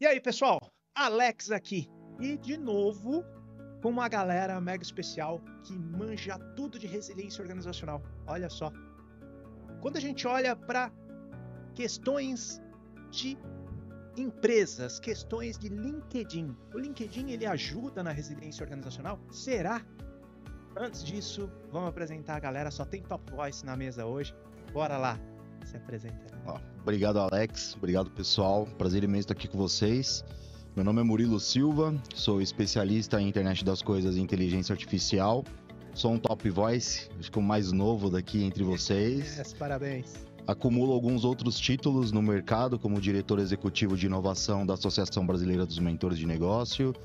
E aí, pessoal? Alex aqui. E de novo, com uma galera mega especial que manja tudo de resiliência organizacional. Olha só. Quando a gente olha para questões de empresas, questões de LinkedIn, o LinkedIn ele ajuda na resiliência organizacional? Será? Antes disso, vamos apresentar a galera. Só tem Top Voice na mesa hoje. Bora lá. Se apresenta. Obrigado, Alex. Obrigado, pessoal. Prazer imenso estar aqui com vocês. Meu nome é Murilo Silva, sou especialista em internet das coisas e inteligência artificial. Sou um Top Voice, acho que o mais novo daqui entre vocês. Parabéns. Acumulo alguns outros títulos no mercado, como diretor executivo de inovação da Associação Brasileira dos Mentores de Negócio.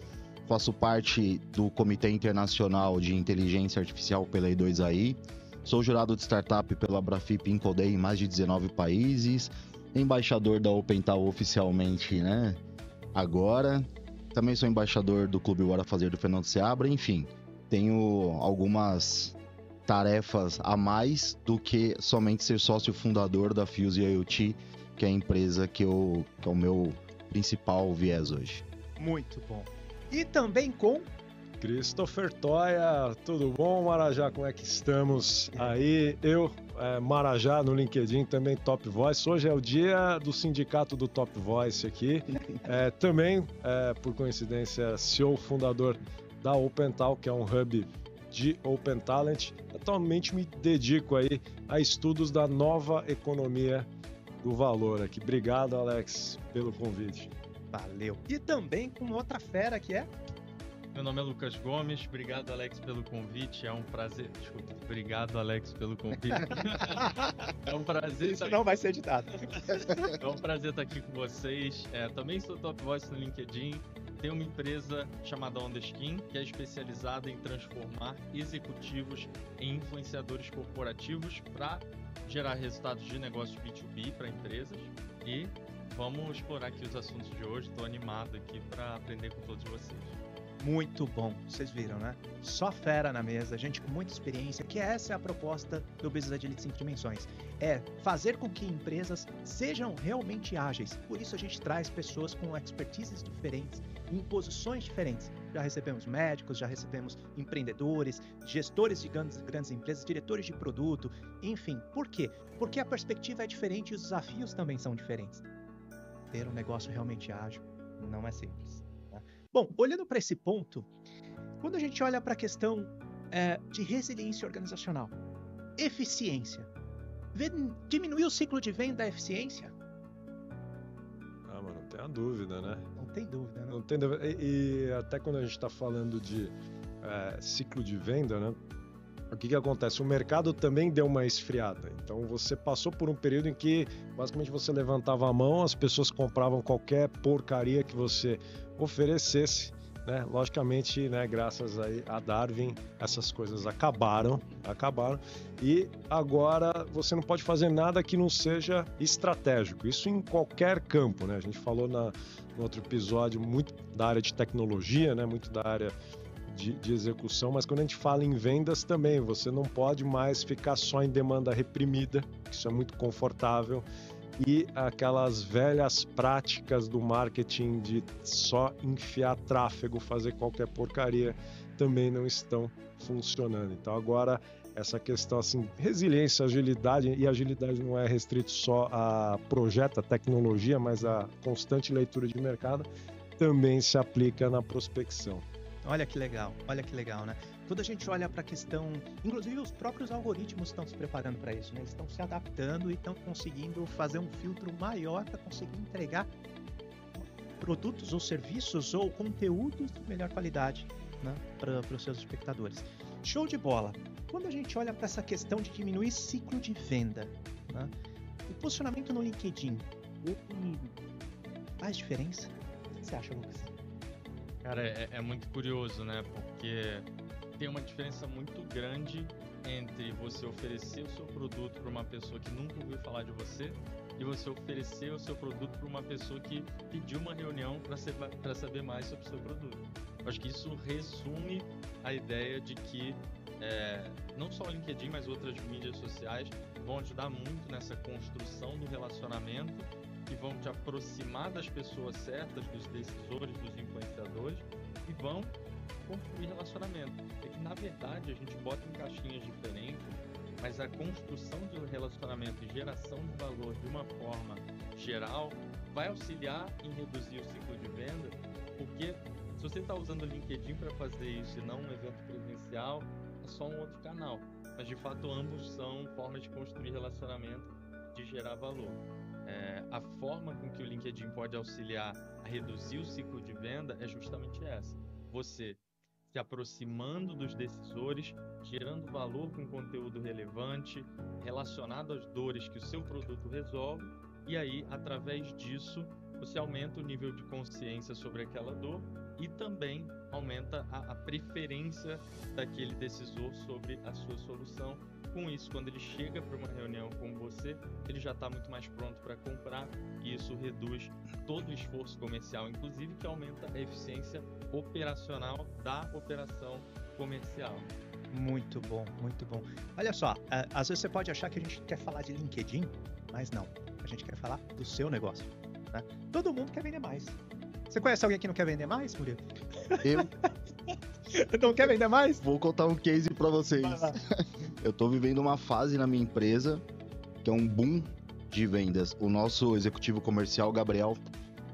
Faço parte do Comitê Internacional de Inteligência Artificial pela E2AI. Sou jurado de startup pela Brafip Incodei em mais de 19 países. Embaixador da OpenTal oficialmente, né? Agora. Também sou embaixador do Clube Bora Fazer do Fernando Seabra. Enfim, tenho algumas tarefas a mais do que somente ser sócio fundador da Fuse IoT, que é a empresa que é o meu principal viés hoje. Muito bom. E também com Christopher Toia, tudo bom, Marajá? Como é que estamos aí? Eu, Marajá, no LinkedIn, também Top Voice. Hoje é o dia do sindicato do Top Voice aqui. Também, por coincidência, CEO fundador da OpenTal, que é um hub de Open Talent. Atualmente me dedico aí a estudos da nova economia do valor aqui. Obrigado, Alex, pelo convite. Valeu. E também com outra fera que é... Meu nome é Lucas Gomes, obrigado, Alex, pelo convite, é um prazer... Desculpa, obrigado, Alex, pelo convite. É um prazer... Isso não vai ser editado. É um prazer estar aqui com vocês. Também sou Top Voice no LinkedIn, tenho uma empresa chamada On The Skin, que é especializada em transformar executivos em influenciadores corporativos para gerar resultados de negócios B2B para empresas. E vamos explorar aqui os assuntos de hoje, estou animado aqui para aprender com todos vocês. Muito bom, vocês viram, né? Só fera na mesa, gente com muita experiência, que essa é a proposta do Business Agility 5 Dimensões. É fazer com que empresas sejam realmente ágeis. Por isso a gente traz pessoas com expertises diferentes, em posições diferentes. Já recebemos médicos, já recebemos empreendedores, gestores de grandes empresas, diretores de produto, enfim. Por quê? Porque a perspectiva é diferente e os desafios também são diferentes. Ter um negócio realmente ágil não é simples. Bom, olhando para esse ponto, quando a gente olha para a questão de resiliência organizacional, eficiência, diminuir o ciclo de venda é eficiência? Mas não tem a dúvida, né? Não tem dúvida, né? Não tem dúvida. E até quando a gente está falando de ciclo de venda, né? O que acontece? O mercado também deu uma esfriada. Então você passou por um período em que basicamente você levantava a mão, as pessoas compravam qualquer porcaria que você oferecesse, né? Logicamente, né, graças a Darwin, essas coisas acabaram e agora você não pode fazer nada que não seja estratégico. Isso em qualquer campo, né? A gente falou no outro episódio muito da área de tecnologia, né? Muito da área de execução, mas quando a gente fala em vendas também, você não pode mais ficar só em demanda reprimida, isso é muito confortável, e aquelas velhas práticas do marketing de só enfiar tráfego, fazer qualquer porcaria, também não estão funcionando. Então agora essa questão assim, resiliência, agilidade, e agilidade não é restrito só a projeto, a tecnologia, mas a constante leitura de mercado, também se aplica na prospecção. Olha que legal, né? Quando a gente olha para a questão, inclusive os próprios algoritmos estão se preparando para isso, né? Eles estão se adaptando e estão conseguindo fazer um filtro maior para conseguir entregar produtos ou serviços ou conteúdos de melhor qualidade, né? Para os seus espectadores. Show de bola! Quando a gente olha para essa questão de diminuir ciclo de venda, né? O posicionamento no LinkedIn, faz diferença? O que você acha, Lucas? Cara, é muito curioso, né? Porque tem uma diferença muito grande entre você oferecer o seu produto para uma pessoa que nunca ouviu falar de você e você oferecer o seu produto para uma pessoa que pediu uma reunião para saber mais sobre o seu produto. Eu acho que isso resume a ideia de que não só o LinkedIn, mas outras mídias sociais vão ajudar muito nessa construção do relacionamento que vão te aproximar das pessoas certas, dos decisores, dos influenciadores, e vão construir relacionamento. É que, na verdade, a gente bota em caixinhas diferentes, mas a construção de um relacionamento e geração de valor de uma forma geral vai auxiliar em reduzir o ciclo de venda, porque se você está usando o LinkedIn para fazer isso e não um evento presencial, é só um outro canal. Mas, de fato, ambos são formas de construir relacionamento, de gerar valor. A forma com que o LinkedIn pode auxiliar a reduzir o ciclo de venda é justamente essa. Você se aproximando dos decisores, gerando valor com conteúdo relevante, relacionado às dores que o seu produto resolve, e aí, através disso, você aumenta o nível de consciência sobre aquela dor e também aumenta a preferência daquele decisor sobre a sua solução. Com isso, quando ele chega para uma reunião com você, ele já está muito mais pronto para comprar, e isso reduz todo o esforço comercial, inclusive que aumenta a eficiência operacional da operação comercial. Muito bom, muito bom. Olha só, às vezes você pode achar que a gente quer falar de LinkedIn, mas não. A gente quer falar do seu negócio, né? Todo mundo quer vender mais. Você conhece alguém que não quer vender mais, Murilo? Eu Não quer vender mais? vou contar um case pra vocês. Eu tô vivendo uma fase na minha empresa que é um boom de vendas. O nosso executivo comercial, Gabriel,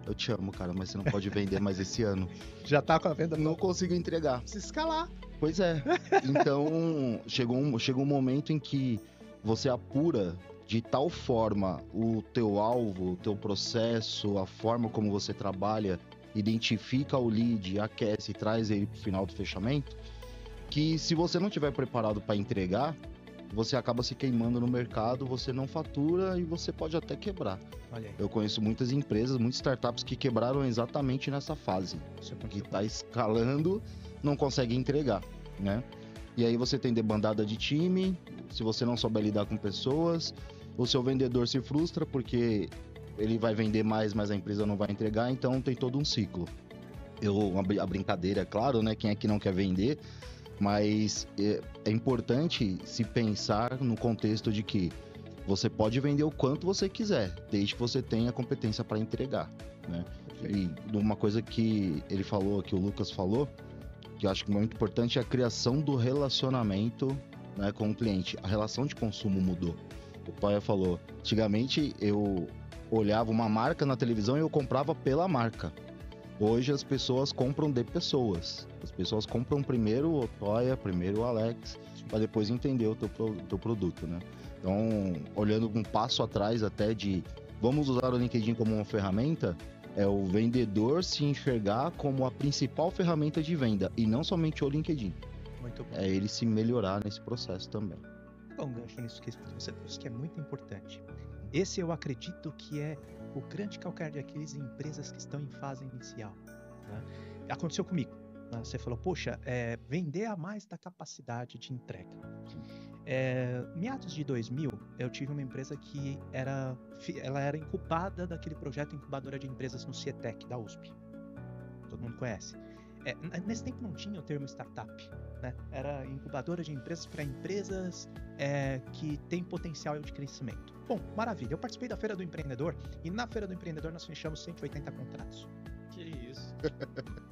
eu te amo, cara, mas você não pode vender mais esse ano. Já tá com a venda? Não consigo entregar. Precisa escalar. Pois é. Então, chegou um momento em que você apura de tal forma o teu alvo, o teu processo, a forma como você trabalha, identifica o lead, aquece e traz ele pro final do fechamento, que se você não estiver preparado para entregar, você acaba se queimando no mercado, você não fatura e você pode até quebrar. Olha aí. Eu conheço muitas empresas, muitas startups que quebraram exatamente nessa fase, Isso que aconteceu. está escalando, não consegue entregar, né? E aí você tem debandada de time, se você não souber lidar com pessoas, o seu vendedor se frustra porque ele vai vender mais, mas a empresa não vai entregar, então tem todo um ciclo. A brincadeira, é claro, né? Quem é que não quer vender? Mas é importante se pensar no contexto de que você pode vender o quanto você quiser, desde que você tenha competência para entregar, né? E uma coisa que ele falou, que o Lucas falou, que eu acho que é muito importante, é a criação do relacionamento, né, com o cliente. A relação de consumo mudou. O Toya falou, antigamente eu olhava uma marca na televisão e eu comprava pela marca. Hoje as pessoas compram de pessoas. As pessoas compram primeiro o Toya, primeiro o Alex, para depois entender o teu produto, né? Então, olhando um passo atrás até de vamos usar o LinkedIn como uma ferramenta, é o vendedor se enxergar como a principal ferramenta de venda e não somente o LinkedIn. Muito bom. É ele se melhorar nesse processo também. Dá um gancho nisso que você trouxe, que é muito importante. Esse eu acredito que é o grande calcanhar de Aquiles em empresas que estão em fase inicial, né? Aconteceu comigo, né? Você falou, poxa, vender a mais da capacidade de entrega. Meados de 2000, eu tive uma empresa que ela era incubada daquele projeto incubadora de empresas no CIETEC, da USP. Todo mundo conhece. Nesse tempo não tinha o termo startup, né? Era incubadora de empresas para empresas que têm potencial de crescimento. Bom, maravilha. Eu participei da Feira do Empreendedor e na Feira do Empreendedor nós fechamos 180 contratos. Que isso?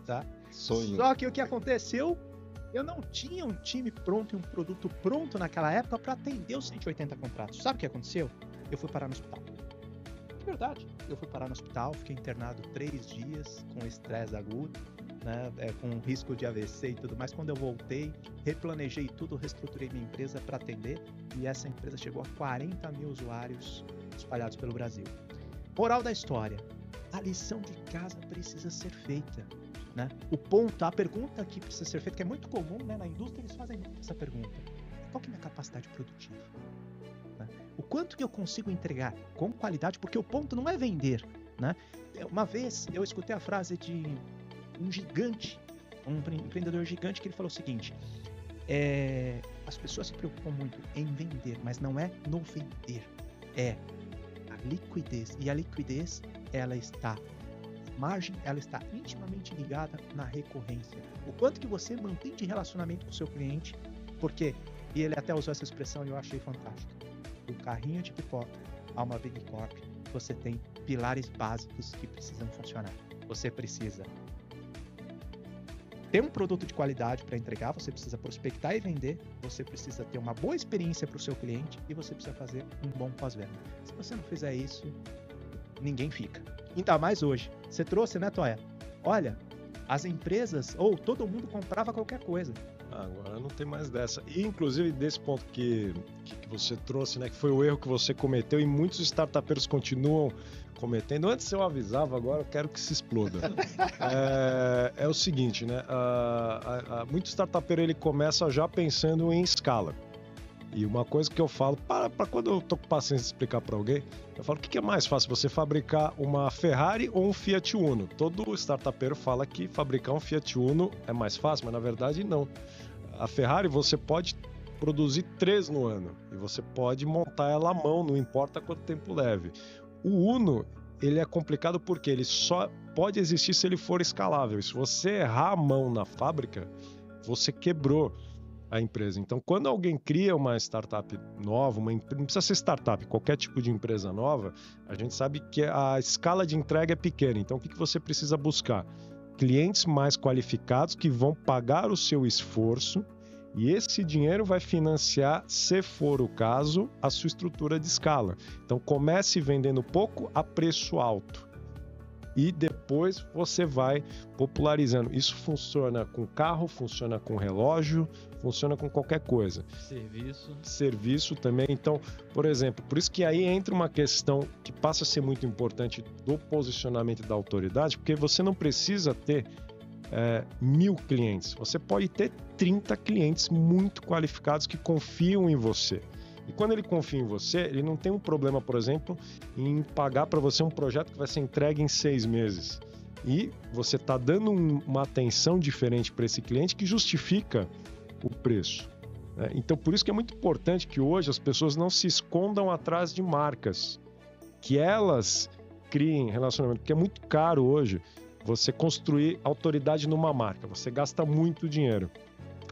Tá? Sonho. Só que o que aconteceu, eu não tinha um time pronto e um produto pronto naquela época para atender os 180 contratos. Sabe o que aconteceu? Eu fui parar no hospital. Verdade. Eu fui parar no hospital, fiquei internado 3 dias com estresse agudo, né, com risco de AVC e tudo mais. Quando eu voltei, replanejei tudo, reestruturei minha empresa para atender e essa empresa chegou a 40 mil usuários espalhados pelo Brasil. Moral da história, a lição de casa precisa ser feita, né? A pergunta que precisa ser feita, que é muito comum, né, na indústria, eles fazem essa pergunta: qual que é a minha capacidade produtiva? Né? O quanto que eu consigo entregar com qualidade, porque o ponto não é vender, né? Uma vez eu escutei a frase de um gigante, um empreendedor gigante, que ele falou o seguinte: as pessoas se preocupam muito em vender, mas não é no vender, é a liquidez. E a liquidez, ela está intimamente ligada na recorrência. O quanto que você mantém de relacionamento com o seu cliente, porque, e ele até usou essa expressão e eu achei fantástica, do carrinho de pipoca a uma Big Corp, você tem pilares básicos que precisam funcionar. Você precisa ter um produto de qualidade para entregar, você precisa prospectar e vender, você precisa ter uma boa experiência para o seu cliente e você precisa fazer um bom pós-venda. Se você não fizer isso, ninguém fica. Ainda mais hoje. Você trouxe, né, Toia? Olha, as empresas, todo mundo comprava qualquer coisa. Agora não tem mais dessa. E, inclusive, desse ponto que você trouxe, né, que foi o erro que você cometeu e muitos startupeiros continuam cometendo. Antes eu avisava, agora eu quero que se exploda. É o seguinte, né? Muito startupeiro ele começa já pensando em escala. E uma coisa que eu falo, para quando eu tô com paciência de explicar para alguém, eu falo, o que é mais fácil, você fabricar uma Ferrari ou um Fiat Uno? Todo startupeiro fala que fabricar um Fiat Uno é mais fácil, mas na verdade não. A Ferrari você pode produzir 3 no ano e você pode montar ela à mão, não importa quanto tempo leve. O Uno, ele é complicado porque ele só pode existir se ele for escalável. E se você errar a mão na fábrica, você quebrou a empresa. Então, quando alguém cria uma startup nova, não precisa ser startup, qualquer tipo de empresa nova, a gente sabe que a escala de entrega é pequena. Então, o que você precisa buscar? Clientes mais qualificados que vão pagar o seu esforço e esse dinheiro vai financiar, se for o caso, a sua estrutura de escala. Então, comece vendendo pouco a preço alto. E depois você vai popularizando. Isso funciona com carro, funciona com relógio, funciona com qualquer coisa. Serviço também. Então, por exemplo, por isso que aí entra uma questão que passa a ser muito importante do posicionamento da autoridade, porque você não precisa ter 1000 clientes. Você pode ter 30 clientes muito qualificados que confiam em você. E quando ele confia em você, ele não tem um problema, por exemplo, em pagar para você um projeto que vai ser entregue em 6 meses. E você está dando uma atenção diferente para esse cliente que justifica o preço. Né? Então, por isso que é muito importante que hoje as pessoas não se escondam atrás de marcas, que elas criem relacionamento, porque é muito caro hoje você construir autoridade numa marca. Você gasta muito dinheiro.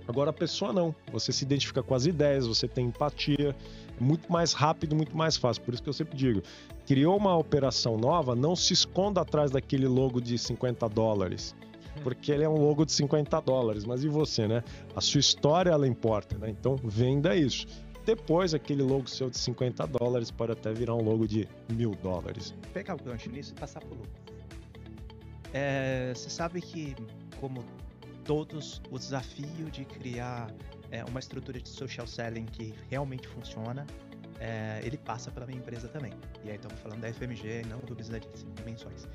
Agora a pessoa não, você se identifica com as ideias, você tem empatia, é muito mais rápido, muito mais fácil. Por isso que eu sempre digo, criou uma operação nova, não se esconda atrás daquele logo de $50, porque ele é um logo de $50, mas e você, né? A sua história, ela importa, né? Então venda isso. Depois aquele logo seu de $50 pode até virar um logo de $1000. Pegar o gancho nisso e passar pro Lucas. Você sabe que, como todos, o desafio de criar uma estrutura de social selling que realmente funciona, ele passa pela minha empresa também. E aí estamos falando da FMG e não do Business de 5 dimensões.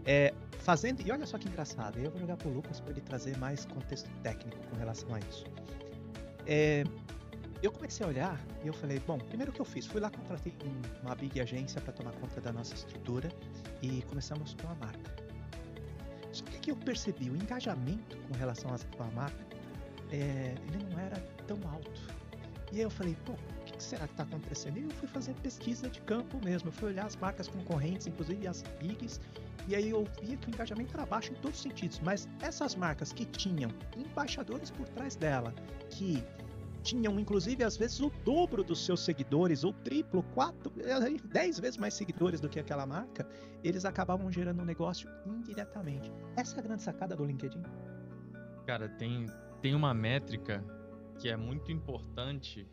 E olha só que engraçado, eu vou jogar pro Lucas para ele trazer mais contexto técnico com relação a isso. Eu comecei a olhar e eu falei, bom, primeiro o que eu fiz, fui lá, contratei uma big agência para tomar conta da nossa estrutura e começamos com a marca. Só que aqui eu percebi, o engajamento com relação à marca, ele não era tão alto. E aí eu falei, pô, o que será que está acontecendo? E eu fui fazer pesquisa de campo mesmo, eu fui olhar as marcas concorrentes, inclusive as bigs, e aí eu via que o engajamento era baixo em todos os sentidos. Mas essas marcas que tinham embaixadores por trás dela, que tinham inclusive às vezes o dobro dos seus seguidores, ou triplo, 4, 10 vezes mais seguidores do que aquela marca, eles acabavam gerando um negócio indiretamente. Essa é a grande sacada do LinkedIn. Cara, tem uma métrica que é muito importante,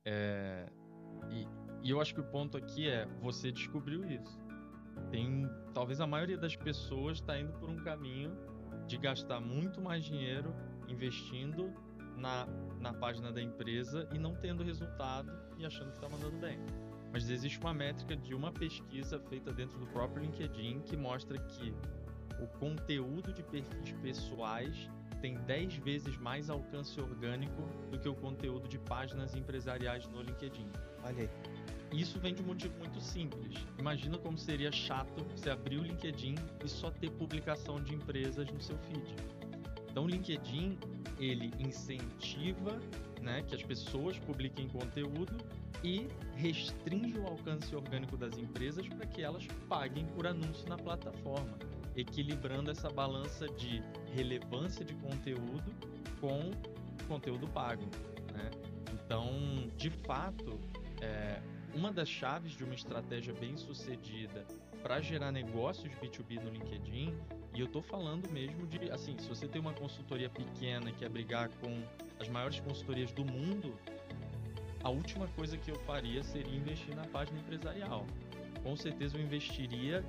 e eu acho que o ponto aqui é, você descobriu isso. Talvez a maioria das pessoas está indo por um caminho de gastar muito mais dinheiro investindo na página da empresa e não tendo resultado e achando que está mandando bem. Mas existe uma métrica de uma pesquisa feita dentro do próprio LinkedIn que mostra que o conteúdo de perfis pessoais tem 10 vezes mais alcance orgânico do que o conteúdo de páginas empresariais no LinkedIn. Olha aí. Isso vem de um motivo muito simples. Imagina como seria chato você abrir o LinkedIn e só ter publicação de empresas no seu feed. Então o LinkedIn, ele incentiva, né, que as pessoas publiquem conteúdo e restringe o alcance orgânico das empresas para que elas paguem por anúncio na plataforma, equilibrando essa balança de relevância de conteúdo com conteúdo pago, né? Então, de fato, uma das chaves de uma estratégia bem sucedida para gerar negócios B2B no LinkedIn, e eu tô falando mesmo de, assim, se você tem uma consultoria pequena e quer brigar com as maiores consultorias do mundo, a última coisa que eu faria seria investir na página empresarial. Com certeza eu investiria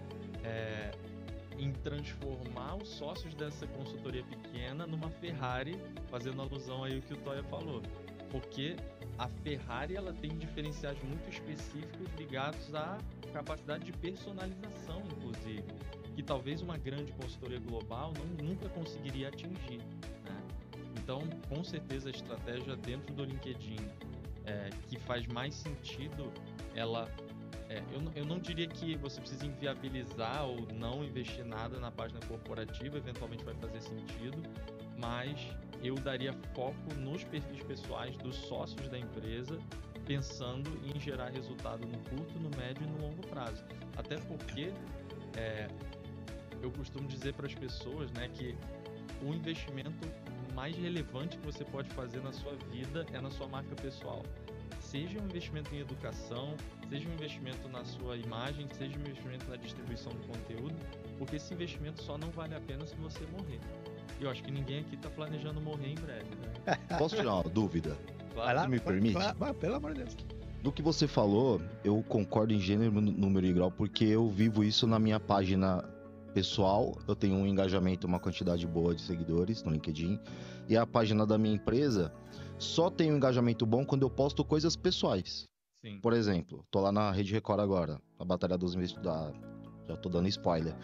em transformar os sócios dessa consultoria pequena numa Ferrari, fazendo alusão aí ao que o Toya falou. Porque a Ferrari, ela tem diferenciais muito específicos ligados à capacidade de personalização, inclusive, que talvez uma grande consultoria global nunca conseguiria atingir, né? Então, com certeza, a estratégia dentro do LinkedIn que faz mais sentido, eu não diria que você precisa inviabilizar ou não investir nada na página corporativa, eventualmente vai fazer sentido, mas eu daria foco nos perfis pessoais dos sócios da empresa, pensando em gerar resultado no curto, no médio e no longo prazo. Até porque eu costumo dizer para as pessoas, né, que o investimento mais relevante que você pode fazer na sua vida é na sua marca pessoal. Seja um investimento em educação, seja um investimento na sua imagem, seja um investimento na distribuição do conteúdo, porque esse investimento só não vale a pena se você morrer. E eu acho que ninguém aqui está planejando morrer em breve, né? Posso tirar uma dúvida? Vai lá, Se me permite? Vai, pelo amor de Deus. Do que você falou, eu concordo em gênero, número e grau, porque eu vivo isso na minha página pessoal. Eu tenho um engajamento, uma quantidade boa de seguidores no LinkedIn. E a página da minha empresa só tem um engajamento bom quando eu posto coisas pessoais. Sim. Por exemplo, tô lá na Rede Record agora, a Batalha dos já tô dando spoiler.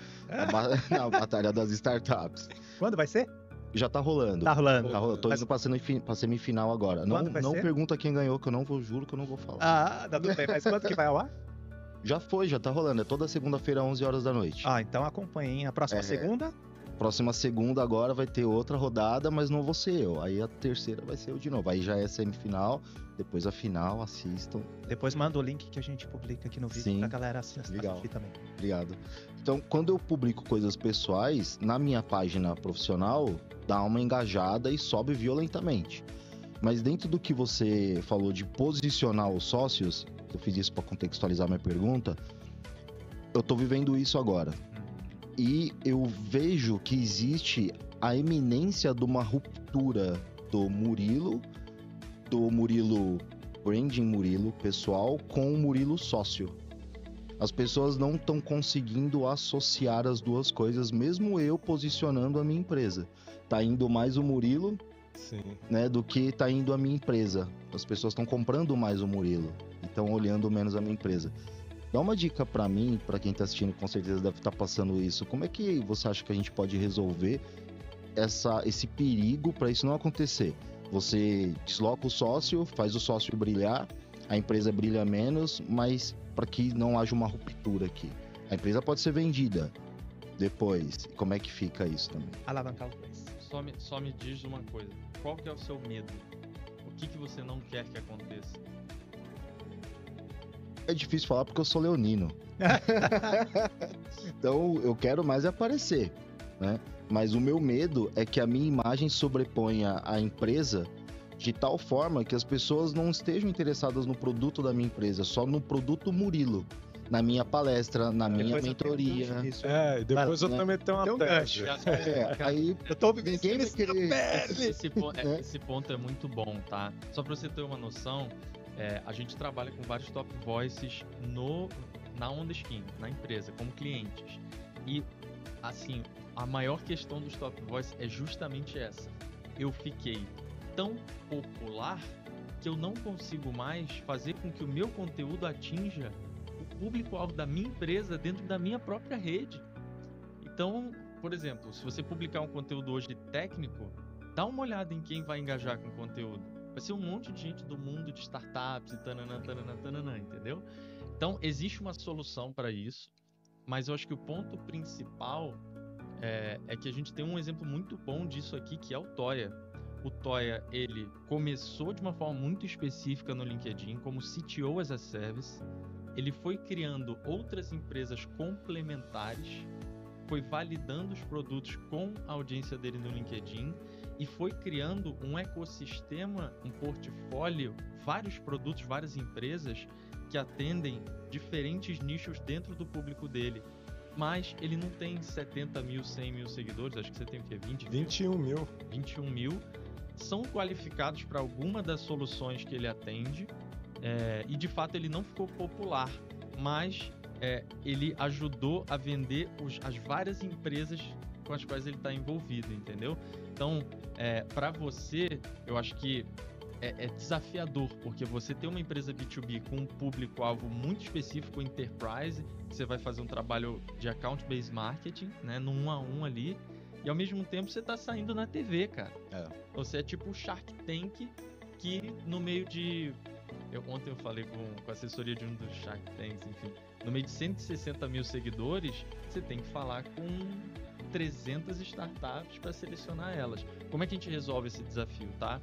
Na Batalha das Startups. Quando vai ser? Já tá rolando. Tá rolando. Tô indo pra semifinal agora. Não ser? pergunta quem ganhou, que eu não vou, juro que eu não vou falar. Ah, tá tudo bem. Mas quando que vai ao ar? Já tá rolando. É toda segunda-feira, 11 horas da noite. Ah, então acompanhem. A próxima segunda? Próxima segunda agora vai ter outra rodada, mas não vou ser eu. Aí a terceira vai ser eu de novo. Aí já é semifinal, depois a final, assistam. Depois manda o link que a gente publica aqui no vídeo. Sim. Pra galera assistir Legal. também. Obrigado. Então, quando eu publico coisas pessoais, na minha página profissional, dá uma engajada e sobe violentamente. Mas dentro do que você falou de posicionar os sócios, eu fiz isso para contextualizar minha pergunta, eu tô vivendo isso agora. E eu vejo que existe a eminência de uma ruptura do Murilo branding Murilo pessoal com o Murilo sócio. As pessoas não estão conseguindo associar as duas coisas, mesmo eu posicionando a minha empresa. Tá indo mais o Murilo, Sim. né, do que tá indo a minha empresa. As pessoas estão comprando mais o Murilo e estão olhando menos a minha empresa. Dá uma dica pra mim, pra quem tá assistindo, com certeza deve estar passando isso. Como é que você acha que a gente pode resolver esse perigo para isso não acontecer? Você desloca o sócio, faz o sócio brilhar, a empresa brilha menos, mas para que não haja uma ruptura aqui. A empresa pode ser vendida depois. Como é que fica isso também? Alavancar os dois. Só me diz uma coisa. Qual que é o seu medo? O que você não quer que aconteça? É difícil falar porque eu sou leonino. Então eu quero mais aparecer, né? Mas o meu medo é que a minha imagem sobreponha a empresa de tal forma que as pessoas não estejam interessadas no produto da minha empresa, só no produto Murilo, na minha palestra, na minha mentoria. E depois eu também tenho uma gancho. Aí eu tô ninguém vai querer. Esse ponto é muito bom, tá? Só pra você ter uma noção, a gente trabalha com vários top voices na OnTheSkin, na empresa, como clientes. E, assim, a maior questão dos top voices é justamente essa. Eu fiquei tão popular que eu não consigo mais fazer com que o meu conteúdo atinja o público-alvo da minha empresa dentro da minha própria rede. Então, por exemplo, se você publicar um conteúdo hoje técnico, dá uma olhada em quem vai engajar com o conteúdo. Vai ser um monte de gente do mundo de startups e tananã, entendeu? Então, existe uma solução para isso, mas eu acho que o ponto principal é que a gente tem um exemplo muito bom disso aqui, que é o Toya. O Toya, ele começou de uma forma muito específica no LinkedIn, como CTO as a Service. Ele foi criando outras empresas complementares, foi validando os produtos com a audiência dele no LinkedIn e foi criando um ecossistema, um portfólio, vários produtos, várias empresas que atendem diferentes nichos dentro do público dele. mas ele não tem 70 mil, 100 mil seguidores, acho que você tem o quê? 21 mil. 21 mil. São qualificados para alguma das soluções que ele atende, e de fato ele não ficou popular, mas ele ajudou a vender as várias empresas com as quais ele está envolvido, entendeu? Então, para você, eu acho que é desafiador, porque você tem uma empresa B2B com um público-alvo muito específico, enterprise, que você vai fazer um trabalho de account-based marketing, né, no 1 a 1 ali, e ao mesmo tempo você tá saindo na TV, cara. Você é tipo o Shark Tank, que no meio de... Ontem eu falei com a assessoria de um dos Shark Tanks, enfim, no meio de 160 mil seguidores, você tem que falar com 300 startups para selecionar elas. Como é que a gente resolve esse desafio, tá?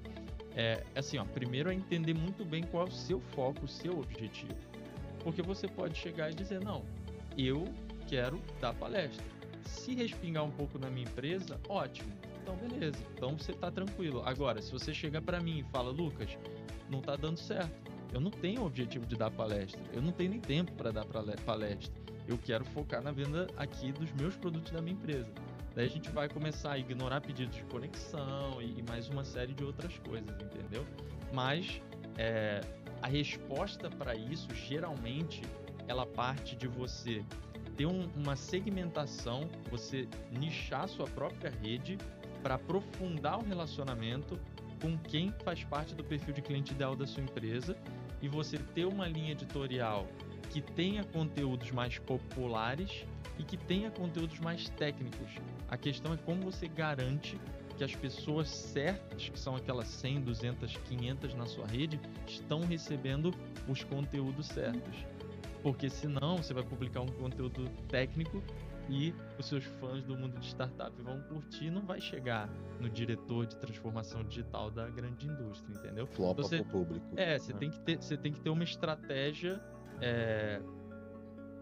Assim, primeiro é entender muito bem qual é o seu foco, o seu objetivo. Porque você pode chegar e dizer, não, eu quero dar palestra. Se respingar um pouco na minha empresa, ótimo. Então, beleza. Então, você tá tranquilo. Agora, se você chega para mim e fala, Lucas, não tá dando certo. Eu não tenho o objetivo de dar palestra. Eu não tenho nem tempo para dar palestra. Eu quero focar na venda aqui dos meus produtos da minha empresa. Daí a gente vai começar a ignorar pedidos de conexão e mais uma série de outras coisas, entendeu? Mas a resposta para isso, geralmente, ela parte de você ter uma segmentação, você nichar sua própria rede para aprofundar o relacionamento com quem faz parte do perfil de cliente ideal da sua empresa e você ter uma linha editorial que tenha conteúdos mais populares e que tenha conteúdos mais técnicos. A questão é como você garante que as pessoas certas, que são aquelas 100, 200, 500 na sua rede, estão recebendo os conteúdos certos. Porque senão você vai publicar um conteúdo técnico e os seus fãs do mundo de startup vão curtir e não vai chegar no diretor de transformação digital da grande indústria, entendeu? Flopa pro público. Você tem que ter uma estratégia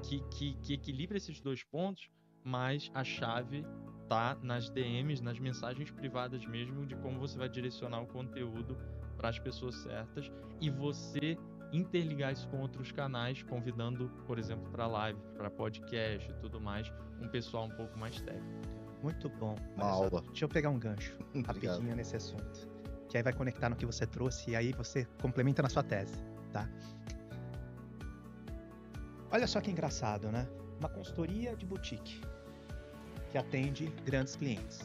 que equilibre esses dois pontos, mas a chave tá nas DMs, nas mensagens privadas mesmo, de como você vai direcionar o conteúdo para as pessoas certas e você interligar isso com outros canais, convidando, por exemplo, para live, para podcast e tudo mais, um pessoal um pouco mais técnico. Muito bom. Uma aula. Deixa eu pegar um gancho rapidinho nesse assunto, que aí vai conectar no que você trouxe e aí você complementa na sua tese, tá? Olha só que engraçado, né? Uma consultoria de boutique que atende grandes clientes.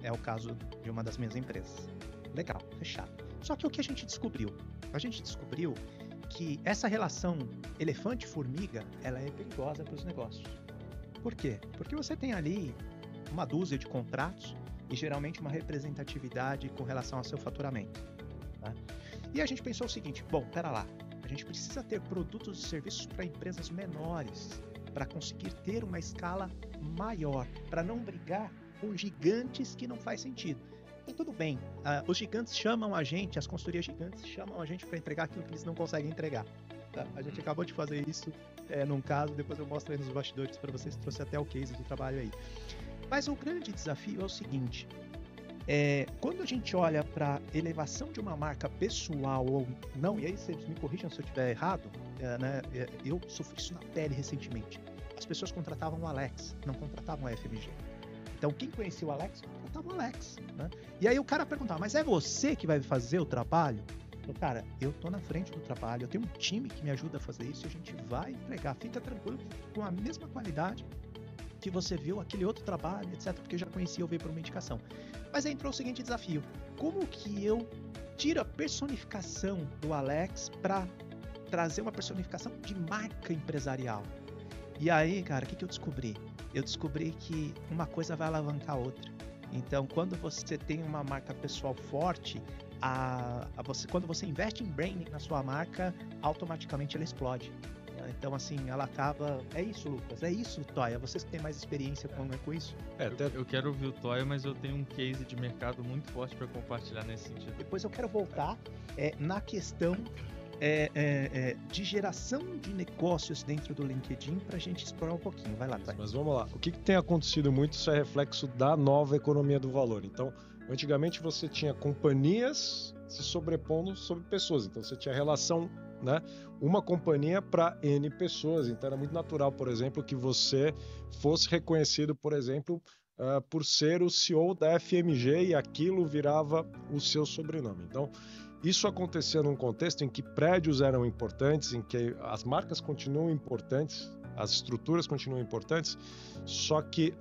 É o caso de uma das minhas empresas. Legal, fechado. Só que o que a gente descobriu? A gente descobriu que essa relação elefante-formiga, ela é perigosa para os negócios. Por quê? Porque você tem ali uma dúzia de contratos e geralmente uma representatividade com relação ao seu faturamento. Tá? E a gente pensou o seguinte, bom, pera lá, a gente precisa ter produtos e serviços para empresas menores, para conseguir ter uma escala maior, para não brigar com gigantes que não faz sentido. E tudo bem, os gigantes chamam a gente, as consultorias gigantes chamam a gente para entregar aquilo que eles não conseguem entregar. Tá? A gente acabou de fazer isso num caso, depois eu mostro aí nos bastidores para vocês, trouxe até o case do trabalho aí. Mas o grande desafio é o seguinte, quando a gente olha para elevação de uma marca pessoal ou não, e aí vocês me corrijam se eu estiver errado, né? Eu sofri isso na pele recentemente. As pessoas contratavam o Alex, não contratavam a FMG. Então, quem conhecia o Alex, contratava o Alex, né? E aí o cara perguntava, mas é você que vai fazer o trabalho? Eu, cara, eu tô na frente do trabalho, eu tenho um time que me ajuda a fazer isso e a gente vai entregar. Fica tranquilo, com a mesma qualidade que você viu aquele outro trabalho, etc. Porque eu já conhecia, eu veio por uma indicação. Mas aí entrou o seguinte desafio. Como que eu tiro a personificação do Alex para trazer uma personificação de marca empresarial? E aí, cara, o que eu descobri? Eu descobri que uma coisa vai alavancar a outra. Então, quando você tem uma marca pessoal forte, quando você investe em branding na sua marca, automaticamente ela explode. Então, assim, ela acaba... É isso, Lucas? É isso, Toya? Vocês que têm mais experiência com isso? Eu quero ouvir o Toya, mas eu tenho um case de mercado muito forte para compartilhar nesse sentido. Depois eu quero voltar na questão de geração de negócios dentro do LinkedIn para a gente explorar um pouquinho. Vai lá, Toya. Mas vamos lá. O que tem acontecido muito, isso é reflexo da nova economia do valor. Então, Antigamente você tinha companhias se sobrepondo sobre pessoas, então você tinha relação, né? Uma companhia para N pessoas, então era muito natural, por exemplo, que você fosse reconhecido, por exemplo, por ser o CEO da FMG e aquilo virava o seu sobrenome. Então, isso acontecia num contexto em que prédios eram importantes, em que as marcas continuam importantes, as estruturas continuam importantes, só que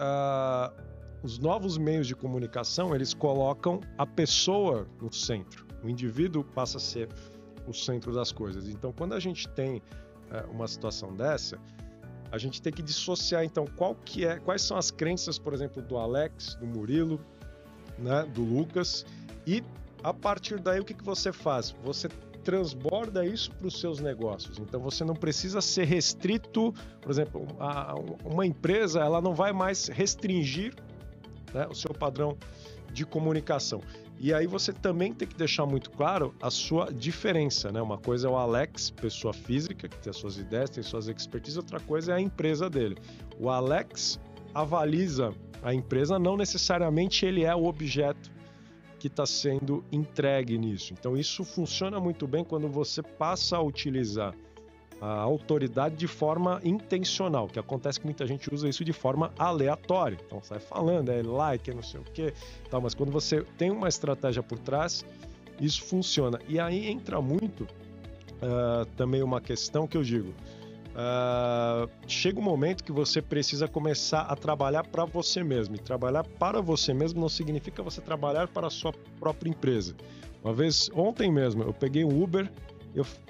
os novos meios de comunicação, eles colocam a pessoa no centro. O indivíduo passa a ser o centro das coisas. Então, quando a gente tem uma situação dessa, a gente tem que dissociar, então, quais são as crenças, por exemplo, do Alex, do Murilo, né, do Lucas, e a partir daí o que você faz? Você transborda isso para os seus negócios. Então, você não precisa ser restrito, por exemplo, uma empresa, ela não vai mais restringir, né, o seu padrão de comunicação. E aí você também tem que deixar muito claro a sua diferença, né? Uma coisa é o Alex, pessoa física, que tem as suas ideias, tem suas expertises, outra coisa é a empresa dele. O Alex avaliza a empresa, não necessariamente ele é o objeto que está sendo entregue nisso. Então isso funciona muito bem quando você passa a utilizar a autoridade de forma intencional, que acontece que muita gente usa isso de forma aleatória. Então sai falando, é like, é não sei o quê, tal, mas quando você tem uma estratégia por trás, isso funciona. E aí entra muito também uma questão que eu digo, chega um momento que você precisa começar a trabalhar para você mesmo, e trabalhar para você mesmo não significa você trabalhar para a sua própria empresa. Uma vez, ontem mesmo, eu peguei um Uber,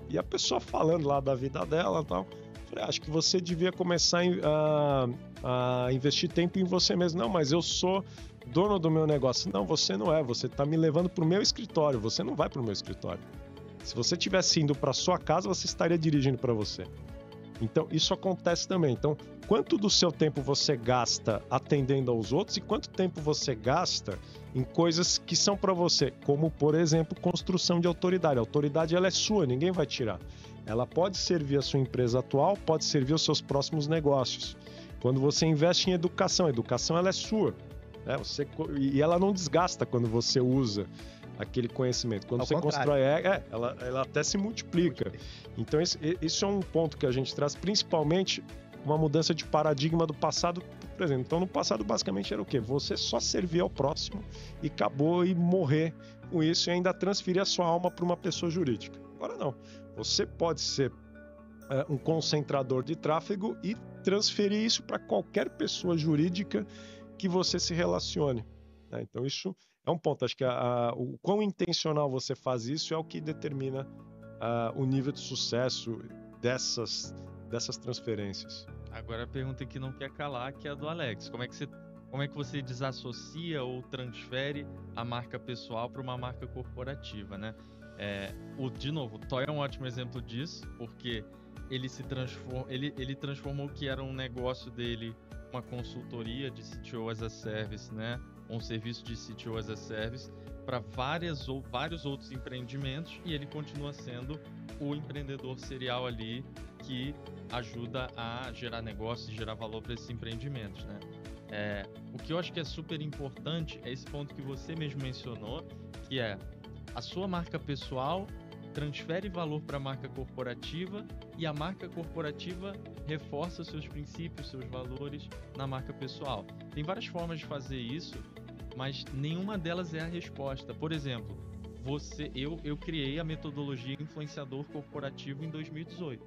e a pessoa falando lá da vida dela e tal, falei, acho que você devia começar a investir tempo em você mesmo. Não, mas eu sou dono do meu negócio. Não, você não é, você está me levando para o meu escritório, você não vai para o meu escritório. Se você estivesse indo para sua casa, você estaria dirigindo para você. Então, isso acontece também. Então, quanto do seu tempo você gasta atendendo aos outros e quanto tempo você gasta em coisas que são para você, como, por exemplo, construção de autoridade. A autoridade, ela é sua, ninguém vai tirar. Ela pode servir a sua empresa atual, pode servir aos seus próximos negócios. Quando você investe em educação, a educação ela é sua, né? E ela não desgasta quando você usa aquele conhecimento. Quando você constrói, ela até se multiplica. Então, isso é um ponto que a gente traz, principalmente uma mudança de paradigma do passado para o presente. Então, no passado, basicamente, era o quê? Você só servir ao próximo e acabou e morrer com isso e ainda transferir a sua alma para uma pessoa jurídica. Agora não. Você pode ser um concentrador de tráfego e transferir isso para qualquer pessoa jurídica que você se relacione, né? Então, isso é um ponto. Acho que o quão intencional você faz isso é o que determina o nível de sucesso dessas transferências. Agora a pergunta que não quer calar, que é a do Alex. Como é que você desassocia ou transfere a marca pessoal para uma marca corporativa, né? De novo, o Toy é um ótimo exemplo disso, porque ele transformou o que era um negócio dele, uma consultoria de CTO as a Service, né? Um serviço de CTO as a Service para vários outros empreendimentos, e ele continua sendo o empreendedor serial ali que ajuda a gerar negócios e gerar valor para esses empreendimentos, né? O que eu acho que é super importante é esse ponto que você mesmo mencionou, que é a sua marca pessoal transfere valor para a marca corporativa e a marca corporativa reforça seus princípios, seus valores na marca pessoal. Tem várias formas de fazer isso, mas nenhuma delas é a resposta. Por exemplo, eu criei a metodologia influenciador corporativo em 2018.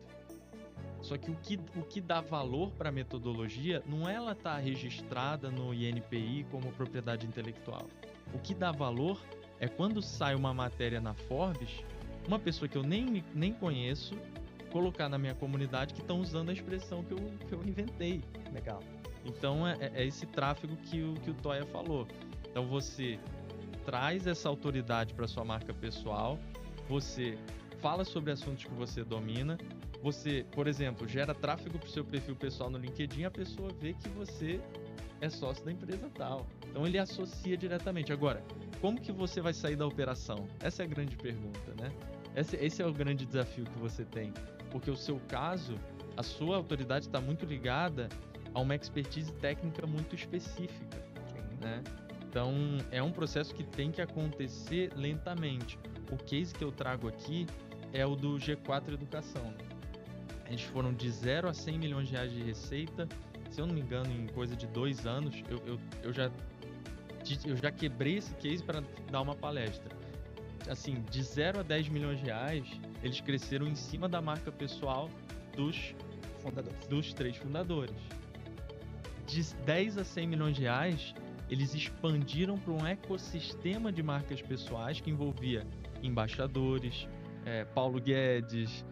Só que o que dá valor para a metodologia não é ela estar registrada no INPI como propriedade intelectual. O que dá valor é quando sai uma matéria na Forbes, uma pessoa que eu nem conheço, colocar na minha comunidade que estão usando a expressão que eu inventei. Legal. Então é esse tráfego que o Toya falou. Então você traz essa autoridade para sua marca pessoal, você fala sobre assuntos que você domina, você, por exemplo, gera tráfego para o seu perfil pessoal no LinkedIn, a pessoa vê que você é sócio da empresa tal. Então ele associa diretamente. Agora, como que você vai sair da operação? Essa é a grande pergunta, né? Esse é o grande desafio que você tem. Porque o seu caso, a sua autoridade está muito ligada a uma expertise técnica muito específica, né? Então, é um processo que tem que acontecer lentamente. O case que eu trago aqui é o do G4 Educação. Eles foram de 0 a 100 milhões de reais de receita, se eu não me engano, em coisa de 2 anos. Eu já quebrei esse case para dar uma palestra. Assim, de 0 a 10 milhões de reais, eles cresceram em cima da marca pessoal dos 3 fundadores. De 10 a 100 milhões de reais, eles expandiram para um ecossistema de marcas pessoais que envolvia embaixadores, Paulo Guedes,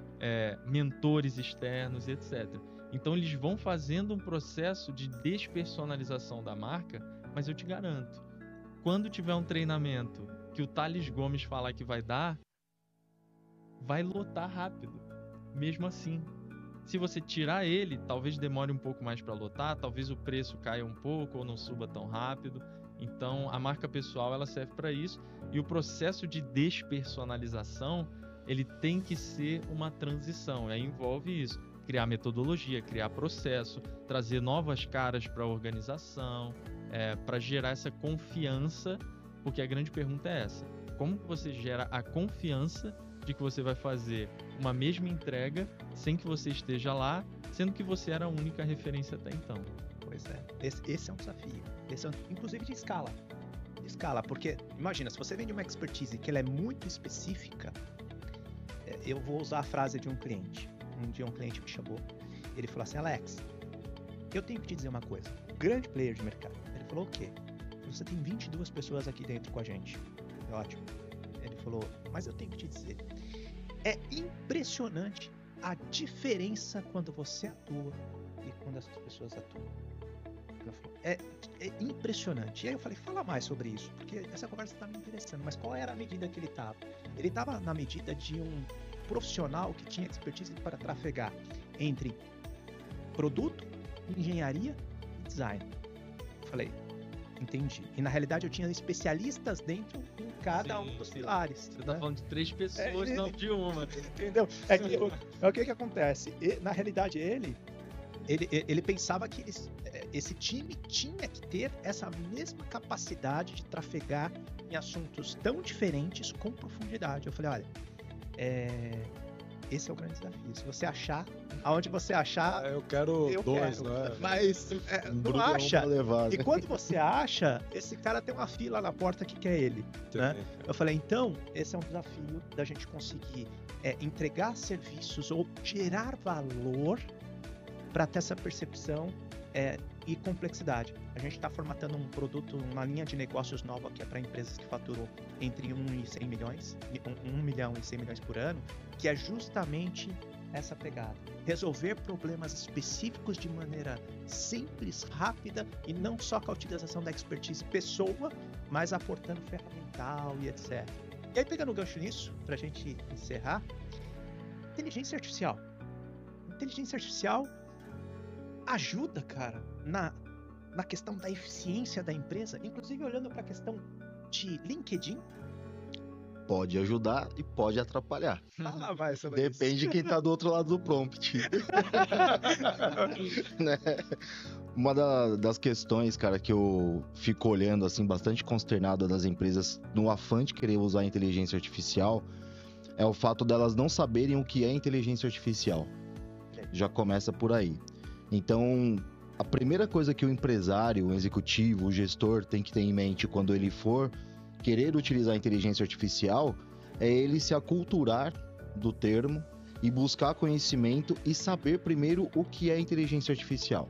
mentores externos, etc. Então eles vão fazendo um processo de despersonalização da marca, mas eu te garanto, quando tiver um treinamento que o Thales Gomes falar que vai dar, vai lotar rápido, mesmo assim. Se você tirar ele, talvez demore um pouco mais para lotar, talvez o preço caia um pouco ou não suba tão rápido. Então, a marca pessoal ela serve para isso, e o processo de despersonalização ele tem que ser uma transição. Aí envolve isso: criar metodologia, criar processo, trazer novas caras para a organização, para gerar essa confiança, porque a grande pergunta é essa: como você gera a confiança de que você vai fazer uma mesma entrega sem que você esteja lá, sendo que você era a única referência até então? Pois é, esse é um desafio, inclusive de escala, porque imagina, se você vende uma expertise que ela é muito específica, eu vou usar a frase de um cliente. Um dia um cliente me chamou, ele falou assim: Alex, eu tenho que te dizer uma coisa, grande player de mercado. Ele falou: o quê? Você tem 22 pessoas aqui dentro com a gente. Ótimo. Ele falou: mas eu tenho que te dizer, é impressionante a diferença quando você atua e quando as pessoas atuam. Ele falou: é impressionante. E aí eu falei: fala mais sobre isso, porque essa conversa está me interessando. Mas qual era a medida que ele estava? Ele estava na medida de um profissional que tinha expertise para trafegar entre produto, engenharia e design. Eu falei: entendi. E na realidade eu tinha especialistas dentro em cada um dos pilares. Você tá falando de 3 pessoas, não de uma. Entendeu? O que acontece? Na realidade ele pensava que esse time tinha que ter essa mesma capacidade de trafegar em assuntos tão diferentes com profundidade. Eu falei: olha, esse é o grande desafio. Se você achar, aonde você achar... eu quero dois, quero, né? Mas não acha. E quando você acha, esse cara tem uma fila na porta que quer ele. Né? Eu falei: então, esse é um desafio da gente conseguir entregar serviços ou gerar valor para ter essa percepção e complexidade. A gente está formatando um produto, uma linha de negócios nova que é para empresas que faturam entre 1 e 100 milhões, 1 milhão e 100 milhões por ano, que é justamente essa pegada. Resolver problemas específicos de maneira simples, rápida, e não só com a utilização da expertise pessoa, mas aportando ferramental e etc. E aí, pegando o gancho nisso, para a gente encerrar, inteligência artificial. Inteligência artificial ajuda, cara, na questão da eficiência da empresa, inclusive olhando para a questão de LinkedIn. Pode ajudar e pode atrapalhar. Fala mais sobre Depende de quem tá do outro lado do prompt. Né? Uma das questões, cara, que eu fico olhando, assim, bastante consternado das empresas no afã de querer usar a inteligência artificial é o fato delas não saberem o que é inteligência artificial. Já começa por aí. Então, a primeira coisa que o empresário, o executivo, o gestor tem que ter em mente quando ele for querer utilizar a inteligência artificial é ele se aculturar do termo e buscar conhecimento e saber primeiro o que é inteligência artificial.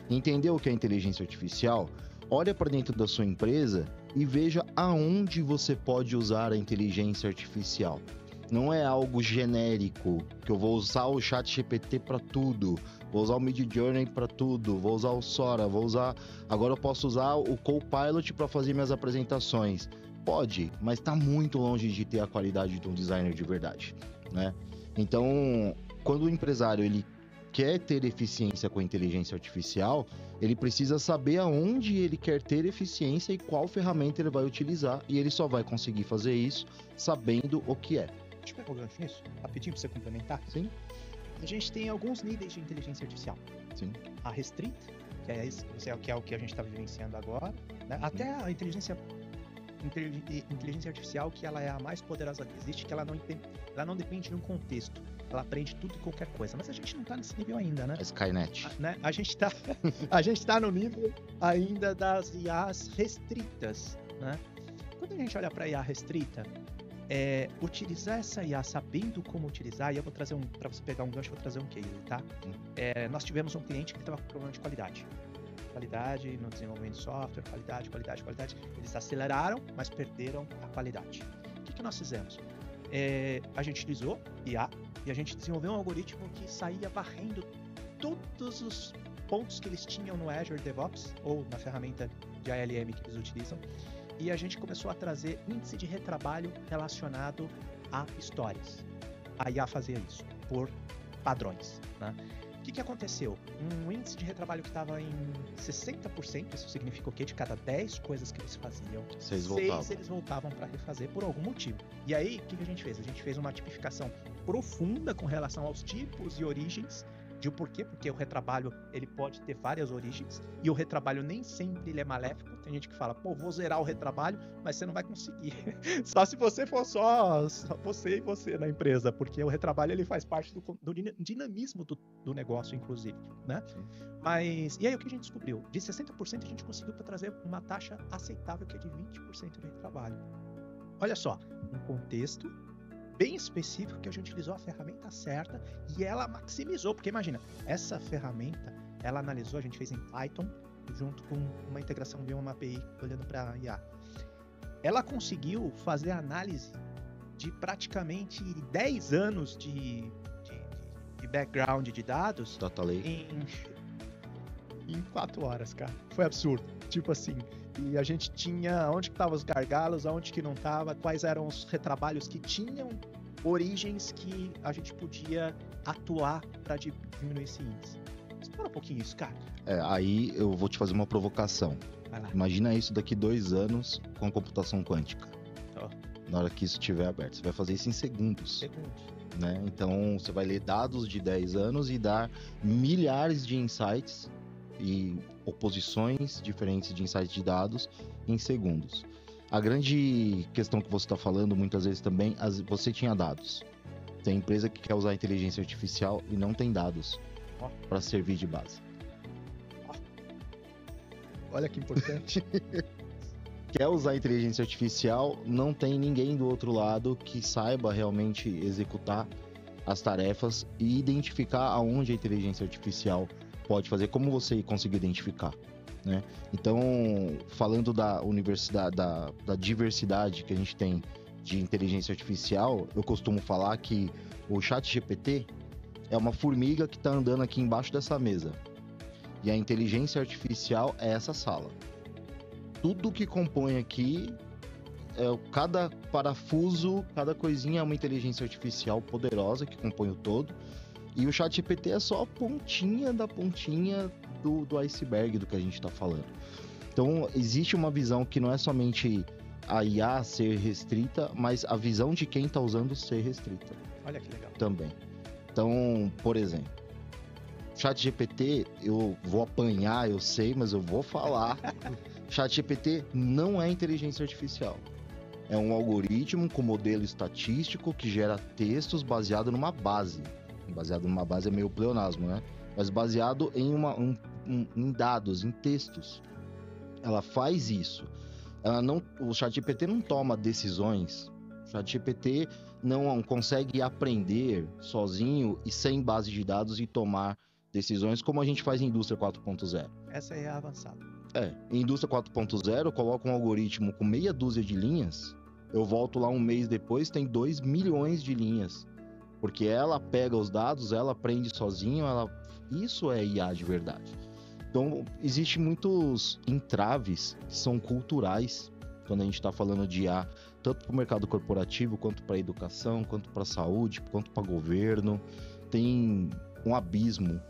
Entender o que é inteligência artificial, olha para dentro da sua empresa e veja aonde você pode usar a inteligência artificial. Não é algo genérico, que eu vou usar o ChatGPT para tudo, vou usar o Midjourney para tudo, vou usar o Sora, agora eu posso usar o Copilot para fazer minhas apresentações. Pode, mas está muito longe de ter a qualidade de um designer de verdade, né? Então, quando o empresário ele quer ter eficiência com a inteligência artificial, ele precisa saber aonde ele quer ter eficiência e qual ferramenta ele vai utilizar, e ele só vai conseguir fazer isso sabendo o que é. Deixa eu pegar o gancho nisso, rapidinho para você complementar. Sim. A gente tem alguns níveis de inteligência artificial. Sim. A restrita, que que é o que a gente está vivenciando agora, né? Até a inteligência artificial, que ela é a mais poderosa que existe, que ela não depende de um contexto, ela aprende tudo e qualquer coisa, mas a gente não tá nesse nível ainda, né? A Skynet. Né? A gente tá no nível ainda das IAs restritas, né? Quando a gente olha para IA restrita, utilizar essa IA sabendo como utilizar, e eu vou trazer para você pegar um gancho, eu vou trazer um case, tá? Nós tivemos um cliente que estava com problema de qualidade no desenvolvimento de software, qualidade. Eles aceleraram, mas perderam a qualidade. O que nós fizemos? A gente utilizou IA e a gente desenvolveu um algoritmo que saía varrendo todos os pontos que eles tinham no Azure DevOps ou na ferramenta de ALM que eles utilizam, e a gente começou a trazer índice de retrabalho relacionado a histórias. A IA fazia isso por padrões, né? O que aconteceu? Um índice de retrabalho que estava em 60%, isso significa o quê? De cada 10 coisas que eles faziam, 6 eles voltavam para refazer por algum motivo. E aí, o que a gente fez? A gente fez uma tipificação profunda com relação aos tipos e origens de o porquê, porque o retrabalho ele pode ter várias origens, e o retrabalho nem sempre ele é maléfico. Tem gente que fala, pô, vou zerar o retrabalho, mas você não vai conseguir. Só se você for só você e você na empresa, porque o retrabalho ele faz parte do dinamismo do negócio, inclusive, né? Mas, e aí o que a gente descobriu? De 60% a gente conseguiu para trazer uma taxa aceitável, que é de 20% de retrabalho. Olha só, um contexto bem específico que a gente utilizou a ferramenta certa e ela maximizou, porque imagina, essa ferramenta, ela analisou, a gente fez em Python, junto com uma integração via uma API, olhando para IA. Ela conseguiu fazer a análise de praticamente 10 anos de background de dados Data Lake. em 4 horas, cara. Foi absurdo. Tipo assim, e a gente tinha onde que estavam os gargalos, aonde que não estava, quais eram os retrabalhos que tinham origens que a gente podia atuar para diminuir esse índice. Explora um pouquinho isso, cara. Aí eu vou te fazer uma provocação. Vai lá. Imagina isso daqui 2 anos com a computação quântica. Na hora que isso estiver aberto. Você vai fazer isso em segundos. Né? Então você vai ler dados de 10 anos e dar milhares de insights e oposições diferentes de insights de dados em segundos. A grande questão que você está falando muitas vezes também, você tinha dados. Tem empresa que quer usar inteligência artificial e não tem dados para servir de base. Olha que importante. Quer usar inteligência artificial, não tem ninguém do outro lado que saiba realmente executar as tarefas e identificar aonde a inteligência artificial pode fazer, como você conseguiu identificar, né? Então, falando da universidade, da diversidade que a gente tem de inteligência artificial, eu costumo falar que o ChatGPT é uma formiga que está andando aqui embaixo dessa mesa. E a inteligência artificial é essa sala. Tudo que compõe aqui, cada parafuso, cada coisinha é uma inteligência artificial poderosa que compõe o todo. E o ChatGPT é só a pontinha da pontinha do iceberg do que a gente está falando. Então, existe uma visão que não é somente a IA ser restrita, mas a visão de quem está usando ser restrita. Olha que legal. Também. Então, por exemplo, ChatGPT, eu vou apanhar, eu sei, mas eu vou falar. ChatGPT não é inteligência artificial. É um algoritmo com modelo estatístico que gera textos baseado numa base. Baseado numa base é meio pleonasmo, né? Mas baseado em em dados, em textos. Ela faz isso. O ChatGPT não toma decisões. O ChatGPT não consegue aprender sozinho e sem base de dados e tomar decisões como a gente faz em indústria 4.0. Essa é a avançada. Em indústria 4.0 eu coloco um algoritmo com meia dúzia de linhas, eu volto lá um mês depois, tem 2 milhões de linhas. Porque ela pega os dados, ela aprende sozinho, isso é IA de verdade. Então, existem muitos entraves que são culturais quando a gente está falando de IA, tanto para o mercado corporativo, quanto para a educação, quanto para a saúde, quanto para o governo. Tem um abismo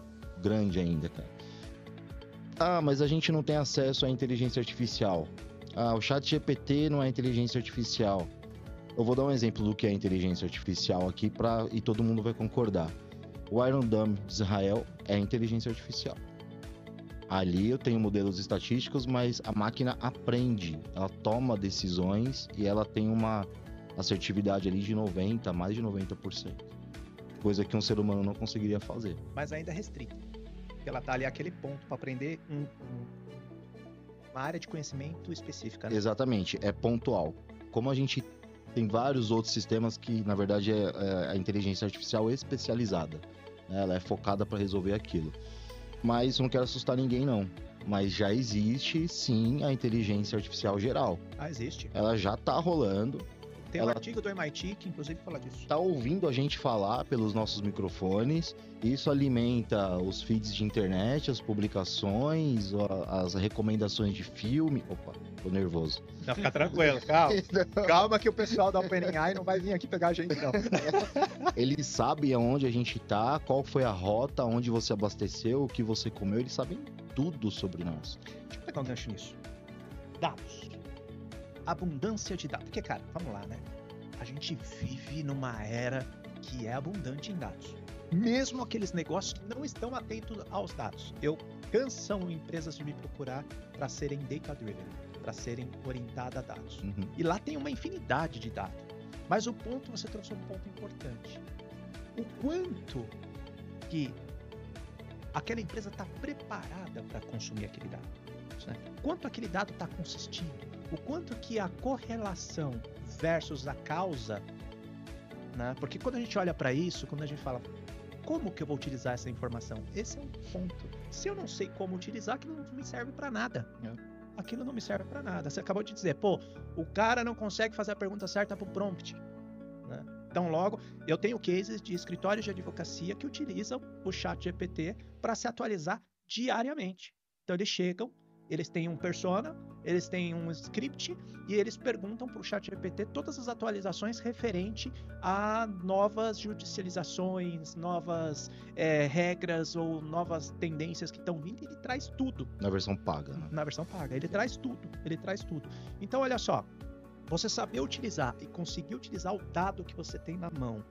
grande ainda, cara. Mas a gente não tem acesso à inteligência artificial. O ChatGPT não é inteligência artificial. Eu vou dar um exemplo do que é inteligência artificial aqui e todo mundo vai concordar. O Iron Dome de Israel é inteligência artificial. Ali eu tenho modelos estatísticos, mas a máquina aprende, ela toma decisões e ela tem uma assertividade ali de mais de 90%. Coisa que um ser humano não conseguiria fazer. Mas ainda é restrito. Porque ela tá ali aquele ponto para aprender uma área de conhecimento específica, né? Exatamente, é pontual. Como a gente tem vários outros sistemas que, na verdade, é a inteligência artificial especializada, né? Ela é focada para resolver aquilo. Mas não quero assustar ninguém, não. Mas já existe, sim, a inteligência artificial geral. Ah, existe. Ela já tá rolando. Tem um artigo do MIT que, inclusive, fala disso. Tá ouvindo a gente falar pelos nossos microfones. Isso alimenta os feeds de internet, as publicações, as recomendações de filme. Opa, tô nervoso. Não, fica tranquilo, calma. Calma que o pessoal da OpenAI não vai vir aqui pegar a gente, não. Eles sabem aonde a gente tá, qual foi a rota, onde você abasteceu, o que você comeu. Eles sabem tudo sobre nós. Deixa eu pegar um gancho nisso. Dados. Abundância de dados. Porque, cara, vamos lá, né? A gente vive numa era que é abundante em dados. Mesmo aqueles negócios que não estão atentos aos dados. Cansam empresas de me procurar para serem data-driven, para serem orientadas a dados. Uhum. E lá tem uma infinidade de dados. Mas o ponto, você trouxe um ponto importante. O quanto que aquela empresa está preparada para consumir aquele dado. Né? Quanto aquele dado está consistindo. O quanto que a correlação versus a causa, né? Porque quando a gente olha para isso, quando a gente fala, como que eu vou utilizar essa informação? Esse é um ponto. Se eu não sei como utilizar, aquilo não me serve para nada. Aquilo não me serve para nada. Você acabou de dizer, o cara não consegue fazer a pergunta certa pro prompt. Né? Então, logo, eu tenho cases de escritórios de advocacia que utilizam o ChatGPT para se atualizar diariamente. Então, eles chegam, eles têm um persona, eles têm um script e eles perguntam para o ChatGPT todas as atualizações referente a novas judicializações, novas regras ou novas tendências que estão vindo. Ele traz tudo. Na versão paga, né? Na versão paga. Ele traz tudo. Então, olha só. Você saber utilizar e conseguir utilizar o dado que você tem na mão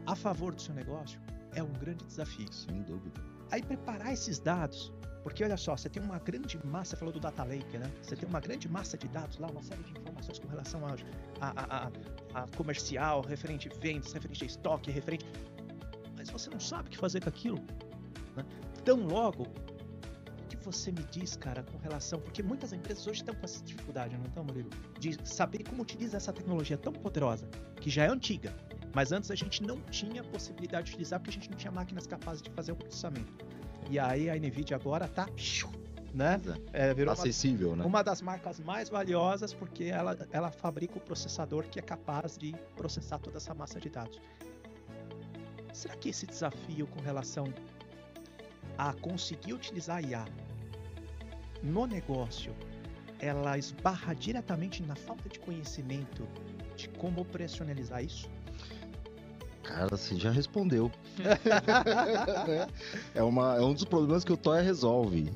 a favor do seu negócio é um grande desafio. Sem dúvida. Aí preparar esses dados, porque olha só, você tem uma grande massa, você falou do data lake, né? Você tem uma grande massa de dados lá, uma série de informações com relação a comercial, referente a vendas, referente a estoque, mas você não sabe o que fazer com aquilo, né? Tão logo, o que você me diz, cara, com relação, porque muitas empresas hoje estão com essa dificuldade, não estão, Murilo? De saber como utiliza essa tecnologia tão poderosa, que já é antiga, mas antes a gente não tinha possibilidade de utilizar porque a gente não tinha máquinas capazes de fazer o processamento. E aí a NVIDIA agora tá, né? Virou acessível, né? Uma das marcas mais valiosas porque ela fabrica o processador que é capaz de processar toda essa massa de dados. Será que esse desafio com relação a conseguir utilizar a IA no negócio, ela esbarra diretamente na falta de conhecimento de como operacionalizar isso? Cara, você já respondeu. É um dos problemas que o Toya resolve.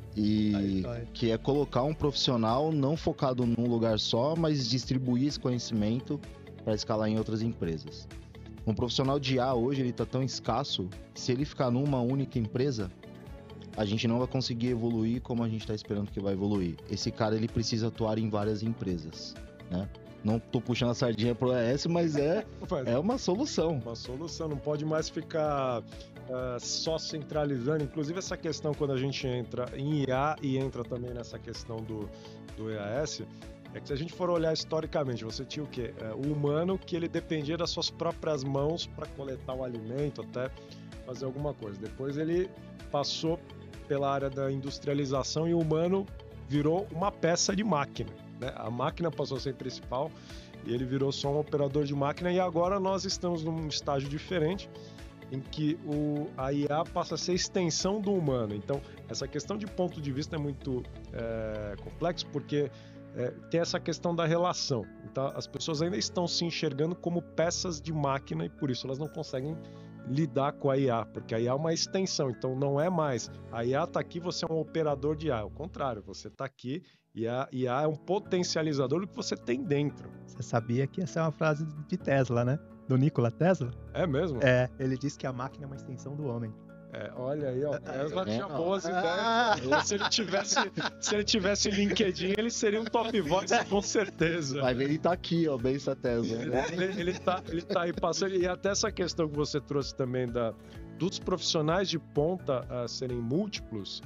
Que é colocar um profissional não focado num lugar só, mas distribuir esse conhecimento para escalar em outras empresas. Um profissional de IA hoje, ele tá tão escasso, que se ele ficar numa única empresa, a gente não vai conseguir evoluir como a gente está esperando que vai evoluir. Esse cara, ele precisa atuar em várias empresas, né? Não tô puxando a sardinha pro ES, mas é uma solução. Uma solução, não pode mais ficar só centralizando. Inclusive essa questão, quando a gente entra em IA e entra também nessa questão do EAS, é que se a gente for olhar historicamente, você tinha o quê? O humano que ele dependia das suas próprias mãos para coletar o alimento, até fazer alguma coisa. Depois ele passou pela área da industrialização e o humano virou uma peça de máquina. A máquina passou a ser principal e ele virou só um operador de máquina, e agora nós estamos num estágio diferente em que a IA passa a ser extensão do humano. Então, essa questão de ponto de vista é muito complexo, porque tem essa questão da relação. Então, as pessoas ainda estão se enxergando como peças de máquina e por isso elas não conseguem lidar com a IA, porque a IA é uma extensão, então não é mais a IA está aqui, você é um operador de IA, ao contrário, você está aqui e a IA é um potencializador do que você tem dentro. Você sabia que essa é uma frase de Tesla, né? Do Nikola Tesla? É mesmo? Ele diz que a máquina é uma extensão do homem. Olha aí, ó. Tesla tinha boas ideias. Se ele tivesse LinkedIn, ele seria um top voice, com certeza. Vai ver, ele tá aqui, ó, bem essa Tesla. Ele tá aí passando. E até essa questão que você trouxe também dos profissionais de ponta serem múltiplos,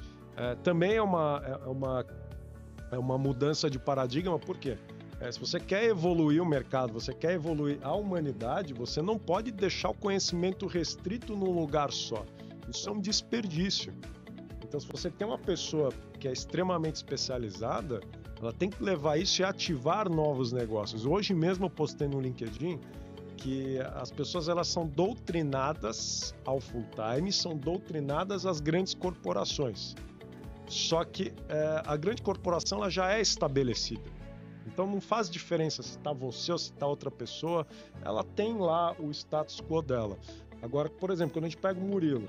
também é uma mudança de paradigma. Por quê? Se você quer evoluir o mercado, você quer evoluir a humanidade, você não pode deixar o conhecimento restrito num lugar só. Isso é um desperdício. Então, se você tem uma pessoa que é extremamente especializada, ela tem que levar isso e ativar novos negócios. Hoje mesmo eu postei no LinkedIn que as pessoas elas são doutrinadas ao full time, são doutrinadas às grandes corporações. Só que a grande corporação ela já é estabelecida. Então não faz diferença se está você ou se está outra pessoa, ela tem lá o status quo dela. Agora, por exemplo, quando a gente pega o Murilo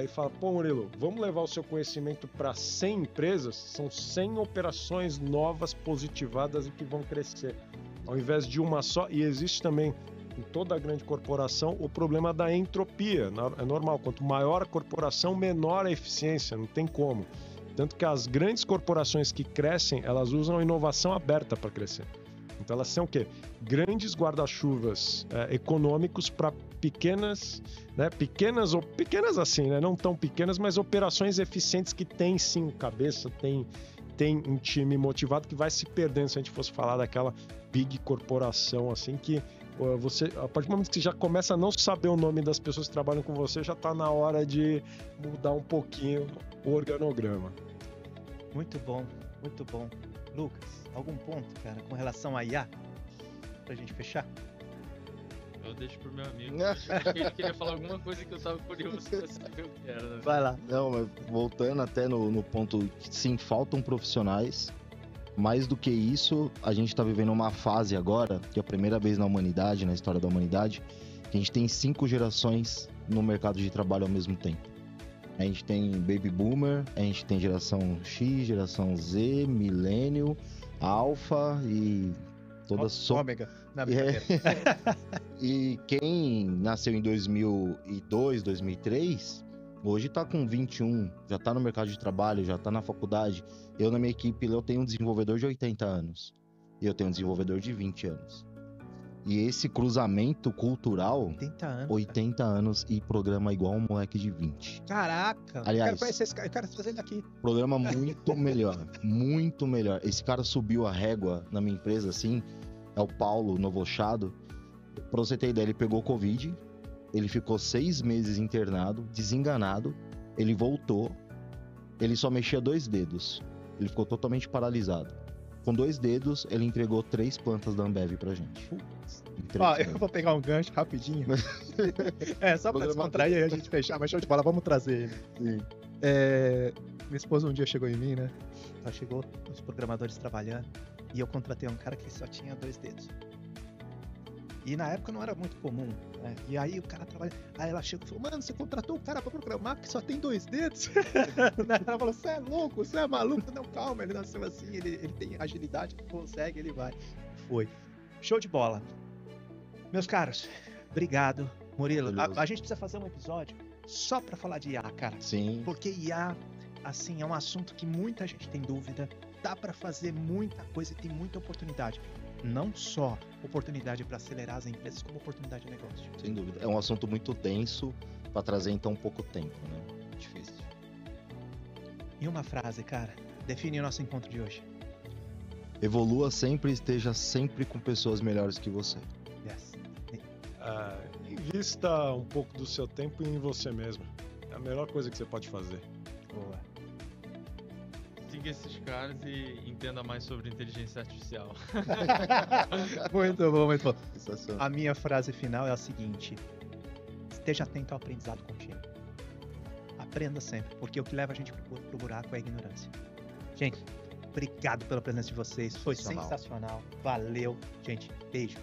e fala, pô Murilo, vamos levar o seu conhecimento para 100 empresas, são 100 operações novas, positivadas e que vão crescer, ao invés de uma só. E existe também em toda a grande corporação o problema da entropia, é normal, quanto maior a corporação, menor a eficiência, não tem como. Tanto que as grandes corporações que crescem, elas usam a inovação aberta para crescer. Então elas são o quê? Grandes guarda-chuvas econômicos para pequenas assim, né? Não tão pequenas, mas operações eficientes que tem sim cabeça, tem um time motivado que vai se perdendo se a gente fosse falar daquela big corporação assim que você, a partir do momento que você já começa a não saber o nome das pessoas que trabalham com você, já está na hora de mudar um pouquinho o organograma. Muito bom, muito bom. Lucas, algum ponto, cara, com relação a IA? Pra gente fechar? Eu deixo pro meu amigo. Acho que ele queria falar alguma coisa que eu tava curioso pra saber o que era. Né? Vai lá. Não, mas voltando até no ponto que sim, faltam profissionais. Mais do que isso, a gente tá vivendo uma fase agora, que é a primeira vez na humanidade, na história da humanidade, que a gente tem 5 gerações no mercado de trabalho ao mesmo tempo. A gente tem Baby Boomer, a gente tem geração X, geração Z, Millennial, Alpha e toda Ômega. E quem nasceu em 2002, 2003, hoje tá com 21, já tá no mercado de trabalho, já tá na faculdade. Eu, na minha equipe, eu tenho um desenvolvedor de 80 anos e eu tenho um desenvolvedor de 20 anos. E esse cruzamento cultural, 80 anos e programa igual um moleque de 20. Caraca! Aliás, eu quero conhecer esse cara, eu quero trazer ele aqui. Programa muito melhor, muito melhor. Esse cara subiu a régua na minha empresa, assim, é o Paulo Novochado. Pra você ter ideia, ele pegou Covid, ele ficou 6 meses internado, desenganado, ele voltou, ele só mexia 2 dedos, ele ficou totalmente paralisado. Com 2 dedos, ele entregou 3 plantas da Ambev pra gente. Ó, eu vou pegar um gancho rapidinho. Só pra descontrair aí a gente fechar, mas show de bola, vamos trazer ele. Sim. Minha esposa um dia chegou em mim, né? Ela chegou, os programadores trabalhando, e eu contratei um cara que só tinha 2 dedos. E na época não era muito comum, né? E aí o cara trabalha. Aí ela chegou e falou: mano, você contratou o cara pra programar que só tem 2 dedos? Ela falou: você é louco, você é maluco? Não, calma, ele nasceu assim, ele tem agilidade, consegue, ele vai. Foi. Show de bola. Meus caros, obrigado. Murilo, a gente precisa fazer um episódio só pra falar de IA, cara. Sim. Porque IA, assim, é um assunto que muita gente tem dúvida. Dá pra fazer muita coisa e tem muita oportunidade. Não só oportunidade para acelerar as empresas, como oportunidade de negócio. Sem dúvida. É um assunto muito denso para trazer em tão pouco tempo, né? Difícil. E uma frase, cara, define o nosso encontro de hoje. Evolua sempre e esteja sempre com pessoas melhores que você. Yes. Invista um pouco do seu tempo em você mesmo. É a melhor coisa que você pode fazer. Boa. Siga esses caras e entenda mais sobre inteligência artificial. Muito bom, muito bom. A minha frase final é a seguinte: esteja atento ao aprendizado contínuo. Aprenda sempre, porque o que leva a gente pro buraco é a ignorância. Gente, obrigado pela presença de vocês. Foi sensacional. Valeu, gente. Beijo.